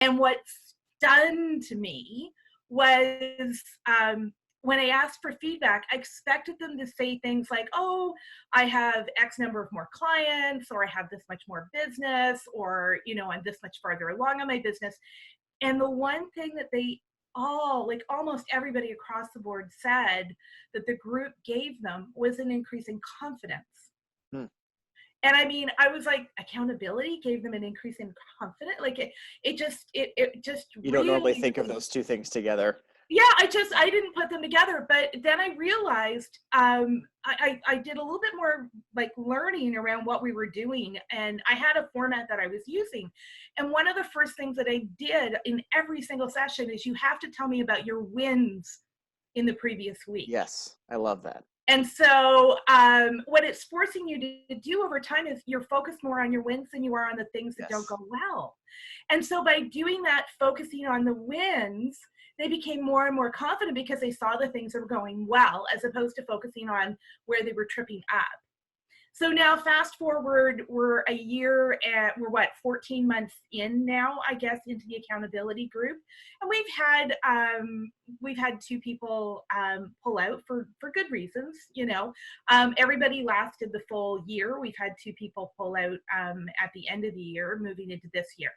And what stunned me was when I asked for feedback, I expected them to say things like, oh, I have X number of more clients, or I have this much more business, or, I'm this much farther along on my business. And the one thing that they all, like almost everybody across the board, said that the group gave them was an increase in confidence. Hmm. And I mean, I was like, accountability gave them an increase in confidence. Like it just You don't normally think of those two things together. Yeah, I didn't put them together, but then I realized I did a little bit more like learning around what we were doing, and I had a format that I was using. And one of the first things that I did in every single session is you have to tell me about your wins in the previous week. Yes, I love that. And so what it's forcing you to do over time is you're focused more on your wins than you are on the things that don't go well. And so by doing that, focusing on the wins, they became more and more confident because they saw the things that were going well, as opposed to focusing on where they were tripping up. So now fast forward, we're a year at, 14 months in now, I guess, into the accountability group. And we've had two people pull out for good reasons, everybody lasted the full year. We've had two people pull out at the end of the year, moving into this year.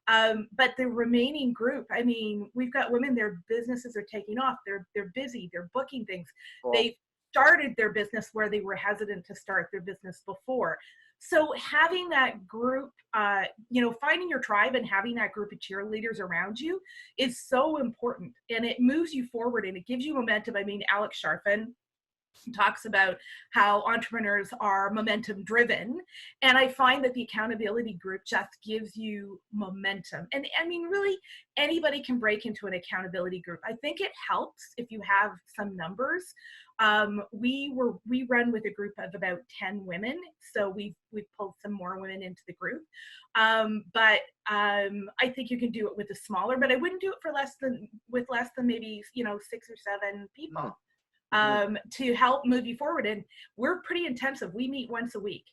But the remaining group, I mean, we've got women, their businesses are taking off. They're busy, they're booking things. Cool. They started their business where they were hesitant to start their business before. So having that group, finding your tribe and having that group of cheerleaders around you is so important, and it moves you forward and it gives you momentum. I mean, Alex Sharfin talks about how entrepreneurs are momentum driven, and I find that the accountability group just gives you momentum. And I mean, really anybody can break into an accountability group. I think it helps if you have some numbers. We run with a group of about 10 women, so we've pulled some more women into the group. But I think you can do it with a smaller, but I wouldn't do it for less than maybe 6 or 7 people. To help move you forward. And we're pretty intensive. We meet once a week.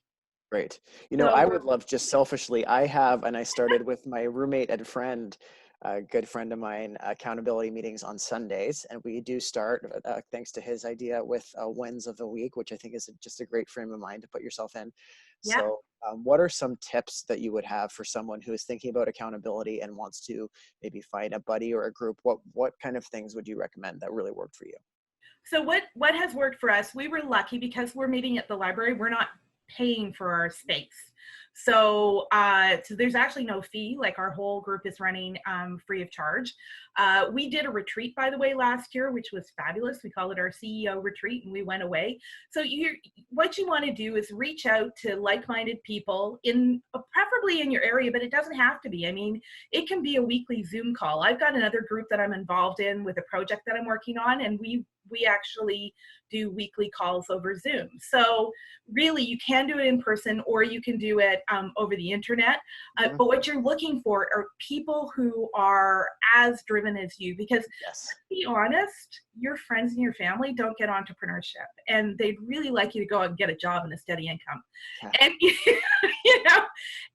Great. I would love, just selfishly, I started with my roommate and friend, a good friend of mine, accountability meetings on Sundays. And we do start, thanks to his idea, with wins of the week, which I think is just a great frame of mind to put yourself in. Yeah. So what are some tips that you would have for someone who is thinking about accountability and wants to maybe find a buddy or a group? What kind of things would you recommend that really worked for you? So what has worked for us, we were lucky because we're meeting at the library. We're not paying for our space. So there's actually no fee. Like, our whole group is running free of charge. We did a retreat, by the way, last year, which was fabulous. We call it our CEO retreat, and we went away. So what you want to do is reach out to like-minded people preferably in your area, but it doesn't have to be. I mean, it can be a weekly Zoom call. I've got another group that I'm involved in with a project that I'm working on, and we actually do weekly calls over Zoom. So really, you can do it in person, or you can do it over the internet. But what you're looking for are people who are as driven as you, because let's be honest, your friends and your family don't get entrepreneurship, and they'd really like you to go out and get a job and a steady income. And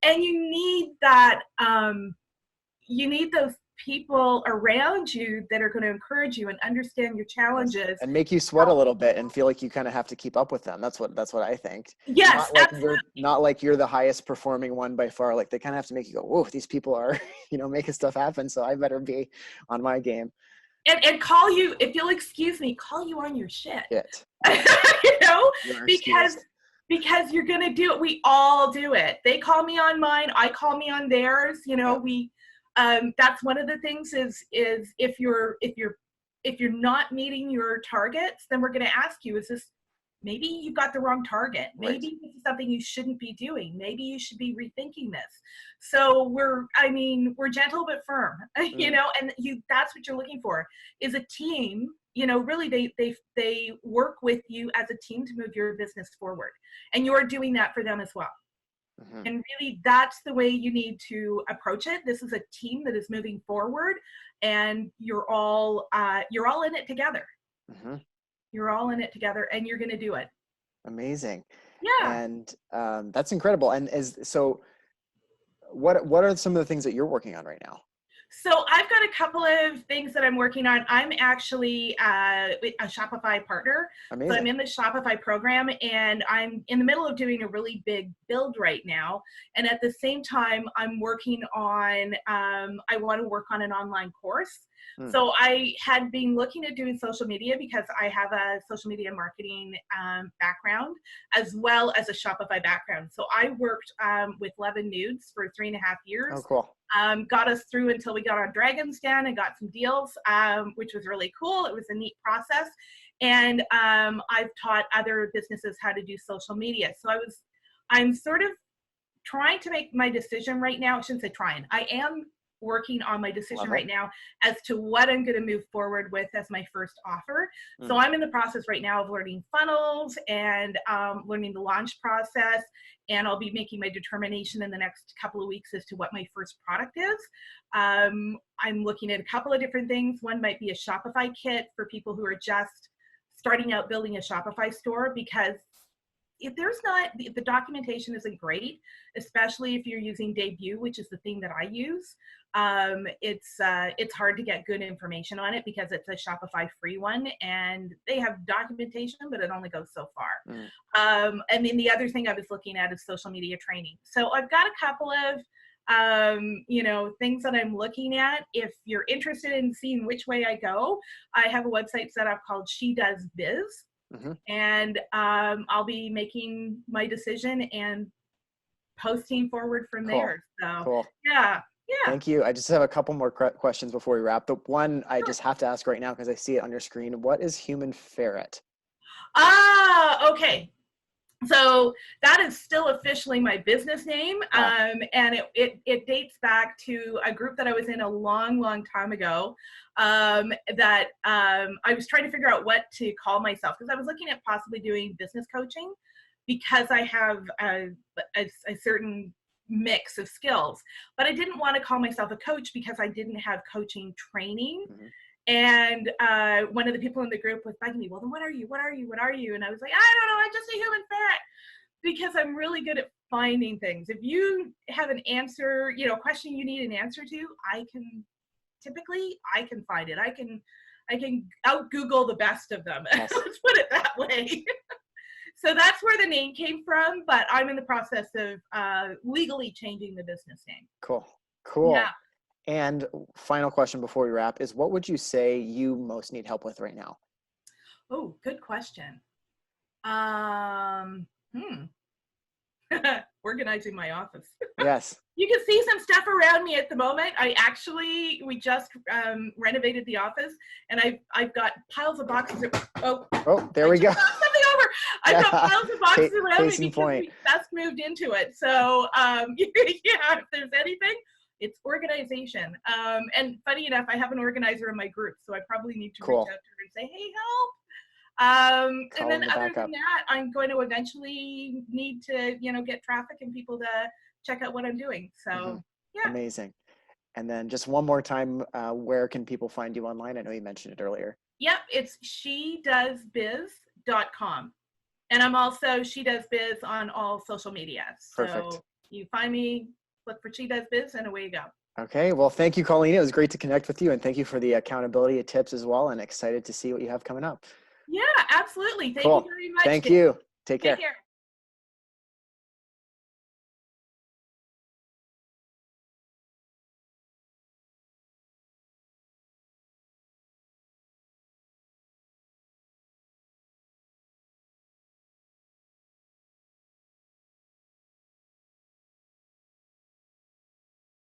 and you need that. You need those people around you that are going to encourage you and understand your challenges and make you sweat a little bit and feel like you kind of have to keep up with them. That's what I think. Yes, not like you're the highest performing one by far. Like, they kind of have to make you go, whoa, these people are, making stuff happen. So I better be on my game. And call you, if you'll excuse me, call you on your shit. Because you're going to do it. We all do it. They call me on mine. I call me on theirs. That's one of the things is if you're not meeting your targets, then we're going to ask you, is this, maybe you got the wrong target. Maybe this is something you shouldn't be doing. Maybe you should be rethinking this. So we're gentle but firm, and that's what you're looking for, is a team. Really they work with you as a team to move your business forward, and you're doing that for them as well. And really, that's the way you need to approach it. This is a team that is moving forward, and you're all in it together. You're all in it together, and you're going to do it. Amazing. Yeah. And that's incredible. And so what are some of the things that you're working on right now? So I've got a couple of things that I'm working on. I'm actually a Shopify partner. Amazing. So I'm in the Shopify program, and I'm in the middle of doing a really big build right now. And at the same time, I'm working on, I want to work on an online course. So I had been looking at doing social media because I have a social media marketing background as well as a Shopify background. So I worked with Love and Nudes for 3.5 years. Oh, cool. Got us through until we got on Dragon's Den and got some deals, which was really cool. It was a neat process. And I've taught other businesses how to do social media. So I'm sort of trying to make my decision right now. I shouldn't say trying. I am working on my decision right now as to what I'm going to move forward with as my first offer. So I'm in the process right now of learning funnels and learning the launch process. And I'll be making my determination in the next couple of weeks as to what my first product is. I'm looking at a couple of different things. One might be a Shopify kit for people who are just starting out building a Shopify store, because if the documentation isn't great, especially if you're using Debut, which is the thing that I use, it's hard to get good information on it because it's a Shopify free one, and they have documentation, but it only goes so far. And then the other thing I was looking at is social media training. So I've got a couple of things that I'm looking at. If you're interested in seeing which way I go, I have a website set up called She Does Biz. And I'll be making my decision and posting forward from there. So yeah. Thank you. I just have a couple more questions before we wrap. The one I just have to ask right now because I see it on your screen. What is Human Ferret? Okay. So that is still officially my business name. And it dates back to a group that I was in a long, long time ago, that I was trying to figure out what to call myself, because I was looking at possibly doing business coaching because I have a certain mix of skills, but I didn't want to call myself a coach because I didn't have coaching training. And one of the people in the group was bugging me, well, then what are you? What are you? What are you? And I was like, I don't know. I'm just a human ferret, because I'm really good at finding things. If you have an answer, question you need an answer to, I can find it. I can out Google the best of them. Yes. Let's put it that way. So that's where the name came from, but I'm in the process of legally changing the business name. Cool. Yeah. And final question before we wrap is, what would you say you most need help with right now? Oh, good question. Organizing my office. Yes. You can see some stuff around me at the moment. We just renovated the office, and I've got piles of boxes. There we go. Something over. I've got piles of boxes around me because point. we just moved into it. So if there's anything, it's organization. And funny enough, I have an organizer in my group, so I probably need to reach out to her and say, hey, help. And then other than that, I'm going to eventually need to, get traffic and people to check out what I'm doing. So yeah. Amazing. And then just one more time, where can people find you online? I know you mentioned it earlier. Yep. It's shedoesbiz.com. And I'm also She Does Biz on all social media. So Perfect. You find me, look for She Does Biz, and away you go. Okay. Well, thank you, Colleen. It was great to connect with you, and thank you for the accountability tips as well, and excited to see what you have coming up. Yeah, absolutely. Thank you very much. Thank you. Take care. Take care.